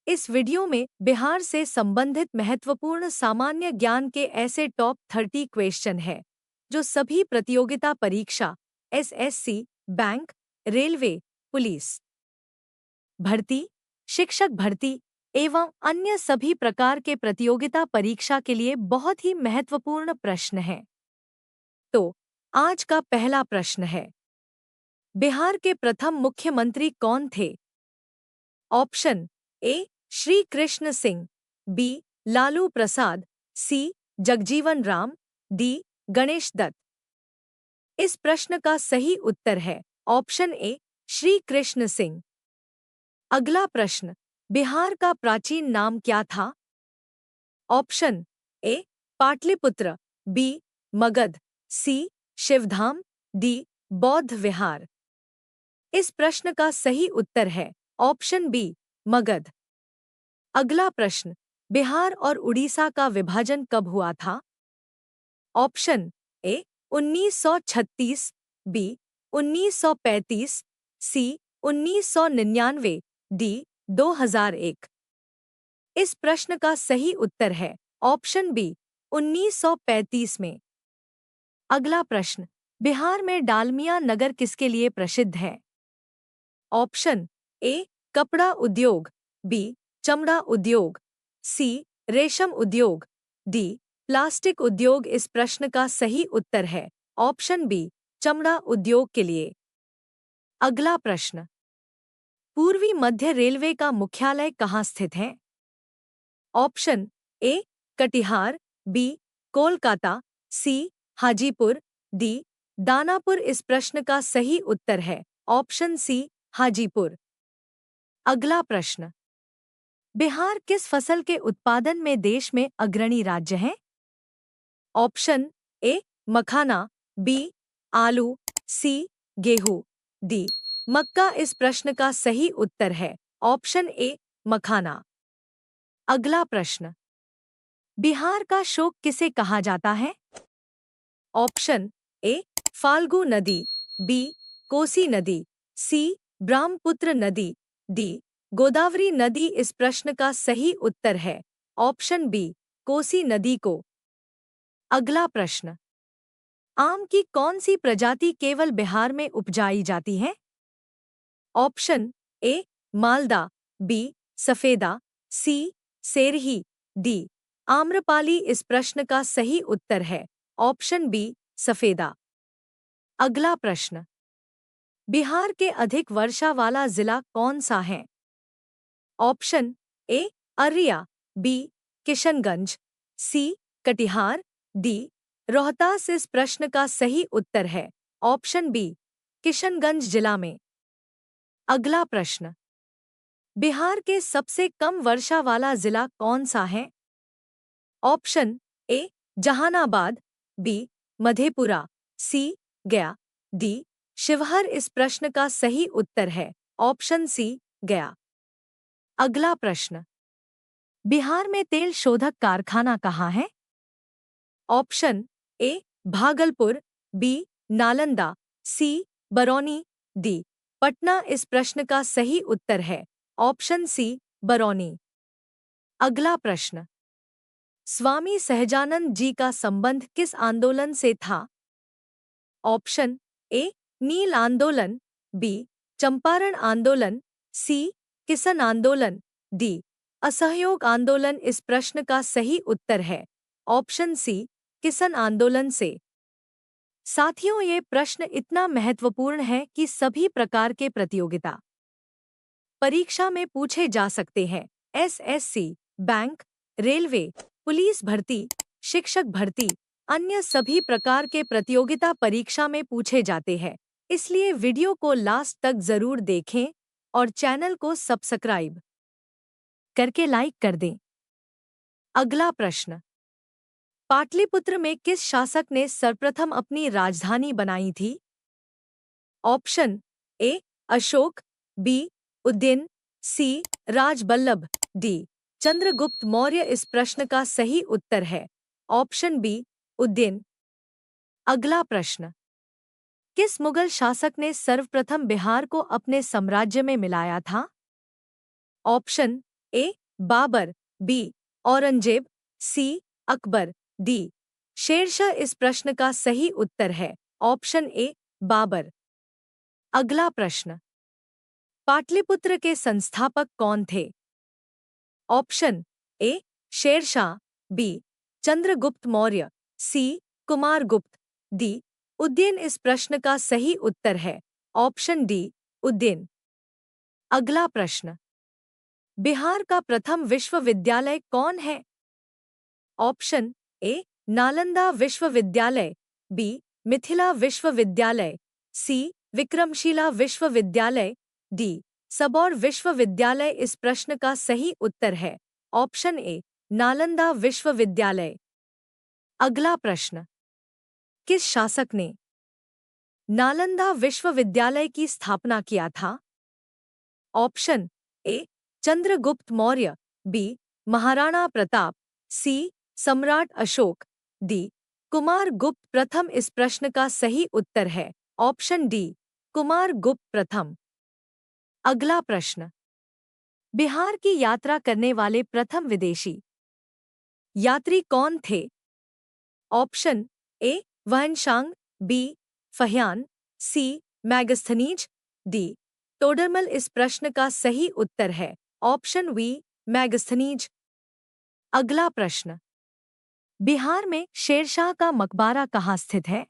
इस वीडियो में बिहार से संबंधित महत्वपूर्ण सामान्य ज्ञान के ऐसे टॉप 30 क्वेश्चन हैं जो सभी प्रतियोगिता परीक्षा एसएससी, बैंक, रेलवे, पुलिस भर्ती, शिक्षक भर्ती एवं अन्य सभी प्रकार के प्रतियोगिता परीक्षा के लिए बहुत ही महत्वपूर्ण प्रश्न हैं। तो आज का पहला प्रश्न है, बिहार के प्रथम मुख्यमंत्री कौन थे? Option A Shri Krishna Singh, B Lalu Prasad, C Jagjivan Ram, D Ganesh Dutt. इस प्रश्न का सही उत्तर है ऑप्शन ए श्री कृष्ण सिंह। अगला प्रश्न, बिहार का प्राचीन नाम क्या था? Option A Pataliputra, B Magadh, C Shivdham, D Bauddh Vihar. इस प्रश्न का सही उत्तर है ऑप्शन बी मगध। अगला प्रश्न, बिहार और उड़ीसा का विभाजन कब हुआ था? Option A 1936, B 1935, C 1999, D 2001। इस प्रश्न का सही उत्तर है ऑप्शन बी 1935 में। अगला प्रश्न, बिहार में डालमिया नगर किसके लिए प्रसिद्ध है? ऑप्शन ए कपड़ा उद्योग, बी चमड़ा उद्योग, सी रेशम उद्योग, डी प्लास्टिक उद्योग। इस प्रश्न का सही उत्तर है ऑप्शन बी चमड़ा उद्योग के लिए। अगला प्रश्न, पूर्वी मध्य रेलवे का मुख्यालय कहाँ स्थित है? Option A Katihar, B Kolkata, C Hajipur, D Danapur. इस प्रश्न का सही उत्तर है ऑप्शन सी हाजीपुर। अगला प्रश्न, बिहार किस फसल के उत्पादन में देश में अग्रणी राज्य है? ऑप्शन ए मखाना, बी आलू, सी गेहूं, डी मक्का। इस प्रश्न का सही उत्तर है ऑप्शन ए मखाना। अगला प्रश्न, बिहार का शोक किसे कहा जाता है? ऑप्शन ए फाल्गु नदी, बी कोसी नदी, सी ब्रह्मपुत्र नदी, डी गोदावरी नदी। इस प्रश्न का सही उत्तर है ऑप्शन बी कोसी नदी को। अगला प्रश्न, आम की कौन सी प्रजाति केवल बिहार में उपजाई जाती है? ऑप्शन ए मालदा, बी सफेदा, सी सेरही, डी आम्रपाली। इस प्रश्न का सही उत्तर है ऑप्शन बी सफेदा। अगला प्रश्न, बिहार के अधिक वर्षा वाला जिला कौन सा है? Option A Araria, B Kishanganj, C Katihar, D Rohtas. इस प्रश्न का सही उत्तर है ऑप्शन बी किशनगंज जिला में। अगला प्रश्न, बिहार के सबसे कम वर्षा वाला जिला कौन सा है? Option A Jehanabad, B Madhepura, C Gaya, D Sheohar. इस प्रश्न का सही उत्तर है ऑप्शन सी गया। अगला प्रश्न, बिहार में तेल शोधक कारखाना कहाँ है? Option A Bhagalpur, B Nalanda, C Barauni, D Patna. इस प्रश्न का सही उत्तर है ऑप्शन सी बरौनी। अगला प्रश्न, स्वामी सहजानंद जी का संबंध किस आंदोलन से था? ऑप्शन ए नील आंदोलन, बी चंपारण आंदोलन, सी किसान आंदोलन, डी असहयोग आंदोलन। इस प्रश्न का सही उत्तर है ऑप्शन सी किसान आंदोलन से। साथियों, ये प्रश्न इतना महत्वपूर्ण है कि सभी प्रकार के प्रतियोगिता परीक्षा में पूछे जा सकते हैं। एसएससी, बैंक, रेलवे, पुलिस भर्ती, शिक्षक भर्ती, अन्य सभी प्रकार के प्रतियोगिता परीक्षा में पूछे जाते हैं। इसलिए वीडियो को लास्ट तक जरूर देखें और चैनल को सब्सक्राइब करके लाइक कर दें। अगला प्रश्न, पाटलिपुत्र में किस शासक ने सर्वप्रथम अपनी राजधानी बनाई थी? Option A Ashok, B Udayan, C Rajballabh, D Chandragupta Maurya. इस प्रश्न का सही उत्तर है ऑप्शन बी उदयन। अगला प्रश्न, किस मुगल शासक ने सर्वप्रथम बिहार को अपने साम्राज्य में मिलाया था? Option A Babur, B Aurangzeb, C Akbar, D Sher Shah इस प्रश्न का सही उत्तर है ऑप्शन ए बाबर। अगला प्रश्न, पाटलिपुत्र के संस्थापक कौन थे? Option A Sher Shah, B Chandragupta Maurya, C Kumaragupta, D Udayan इस प्रश्न का सही उत्तर है ऑप्शन डी उदयन। अगला प्रश्न, बिहार का प्रथम विश्वविद्यालय कौन है? ऑप्शन ए नालंदा विश्वविद्यालय, बी मिथिला विश्वविद्यालय, सी विक्रमशिला विश्वविद्यालय, डी सबौर विश्वविद्यालय इस प्रश्न का सही उत्तर है ऑप्शन ए नालंदा विश्वविद्यालय। अगला प्रश्न, किस शासक ने नालंदा विश्वविद्यालय की स्थापना किया था? Option A Chandragupta Maurya, B Maharana Pratap, C Samrat Ashok, D Kumaragupta प्रथम इस प्रश्न का सही उत्तर है ऑप्शन डी कुमारगुप्त प्रथम। अगला प्रश्न, बिहार की यात्रा करने वाले प्रथम विदेशी यात्री कौन थे? Option A Xuanzang, B Fahien, C Megasthenes, D Todarmal इस प्रश्न का सही उत्तर है ऑप्शन वी मैगस्थनीज। अगला प्रश्न, बिहार में शेरशाह का मकबरा कहाँ स्थित है?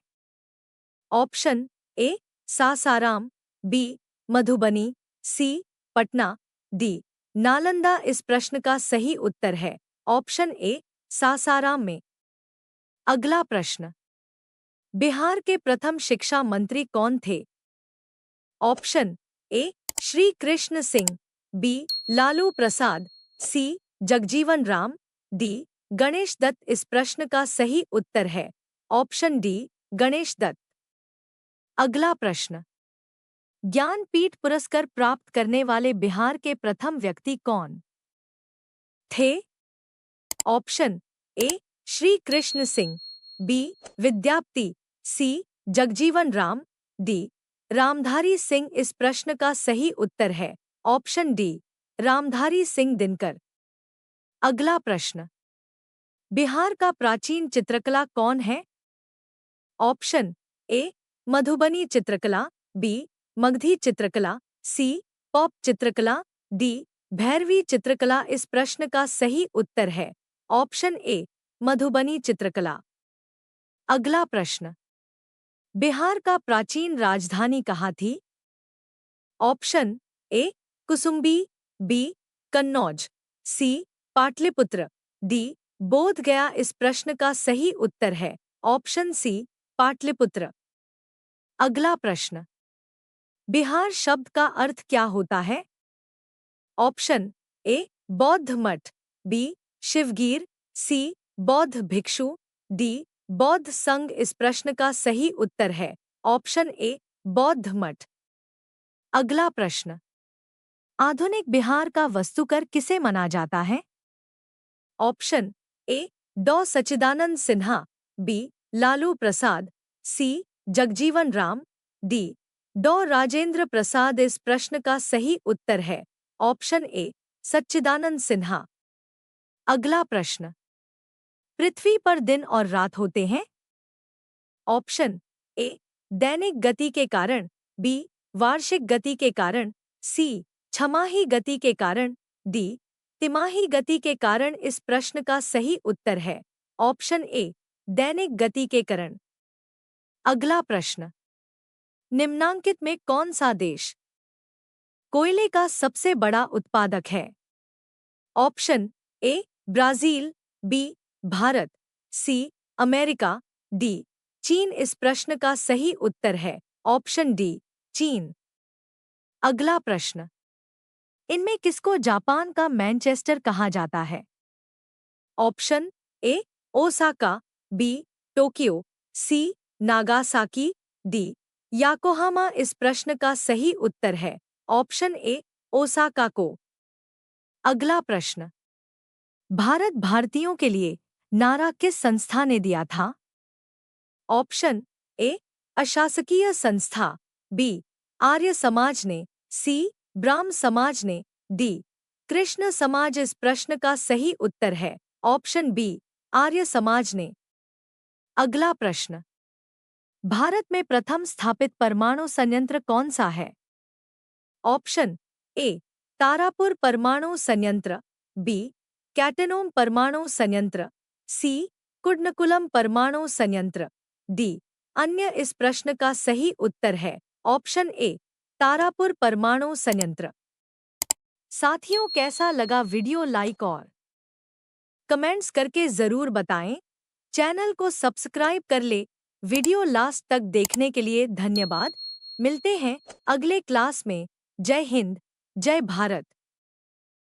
Option A Sasaram, B Madhubani, C Patna, D Nalanda इस प्रश्न का सही उत्तर है ऑप्शन ए सासाराम में। अगला प्रश्न, बिहार के प्रथम शिक्षा मंत्री कौन थे? Option A Shri Krishna Singh, B Lalu Prasad, C Jagjivan Ram, D Ganesh Dutt इस प्रश्न का सही उत्तर है ऑप्शन डी गणेश दत्त। अगला प्रश्न, ज्ञानपीठ पुरस्कार प्राप्त करने वाले बिहार के प्रथम व्यक्ति कौन थे? Option A Shri Krishna Singh, B Vidyapati, C Jagjivan Ram, D Ramdhari Singh इस प्रश्न का सही उत्तर है ऑप्शन डी रामधारी सिंह दिनकर। अगला प्रश्न, बिहार का प्राचीन चित्रकला कौन है? ऑप्शन ए मधुबनी चित्रकला, बी मगधी चित्रकला, सी पॉप चित्रकला, डी भैरवी चित्रकला इस प्रश्न का सही उत्तर है ऑप्शन ए मधुबनी चित्रकला। अगला प्रश्न, बिहार का प्राचीन राजधानी कहाँ थी? Option A Kausambi, B Kannauj, C Pataliputra, D Bodh Gaya इस प्रश्न का सही उत्तर है ऑप्शन सी पाटलिपुत्र। अगला प्रश्न, बिहार शब्द का अर्थ क्या होता है? ऑप्शन ए बौद्ध मठ, बी शिवगीर, सी बौद्ध भिक्षु, डी बौद्ध संघ इस प्रश्न का सही उत्तर है ऑप्शन ए बौद्ध मठ। अगला प्रश्न, आधुनिक बिहार का वास्तुकार किसे माना जाता है? ऑप्शन ए डॉ सच्चिदानंद Sinha, B Lalu Prasad, C Jagjivan Ram, D डॉ राजेंद्र प्रसाद इस प्रश्न का सही उत्तर है ऑप्शन ए सच्चिदानंद सिन्हा। अगला प्रश्न, पृथ्वी पर दिन और रात होते हैं? ऑप्शन ए दैनिक गति के कारण, बी वार्षिक गति के कारण, सी छमाही गति के कारण, डी तिमाही गति के कारण इस प्रश्न का सही उत्तर है ऑप्शन ए दैनिक गति के कारण। अगला प्रश्न, निम्नांकित में कौन सा देश कोयले का सबसे बड़ा उत्पादक है? Option A Brazil, B Bharat, C America, D चीन इस प्रश्न का सही उत्तर है ऑप्शन डी चीन। अगला प्रश्न, इनमें किसको जापान का मैनचेस्टर कहा जाता है? Option A Osaka, B Tokyo, C Nagasaki, D Yokohama इस प्रश्न का सही उत्तर है ऑप्शन ए ओसाका को। अगला प्रश्न, भारत भारतीयों के लिए नारा किस संस्था ने दिया था? ऑप्शन ए अशासकीय संस्था, बी आर्य समाज ने, सी ब्राह्म समाज ने, डी कृष्ण समाज इस प्रश्न का सही उत्तर है ऑप्शन बी आर्य समाज ने। अगला प्रश्न, भारत में प्रथम स्थापित परमाणु संयंत्र कौन सा है? ऑप्शन ए तारापुर परमाणु संयंत्र, बी कैटेनोम परमाणु संयंत्र, सी कुडनकुलम परमाणु संयंत्र, डी अन्य। इस प्रश्न का सही उत्तर है ऑप्शन ए तारापुर परमाणु संयंत्र। साथियों, कैसा लगा वीडियो? लाइक और कमेंट्स करके जरूर बताएं। चैनल को सब्सक्राइब कर ले। वीडियो लास्ट तक देखने के लिए धन्यवाद। मिलते हैं अगले क्लास में। जय हिंद, जय भारत।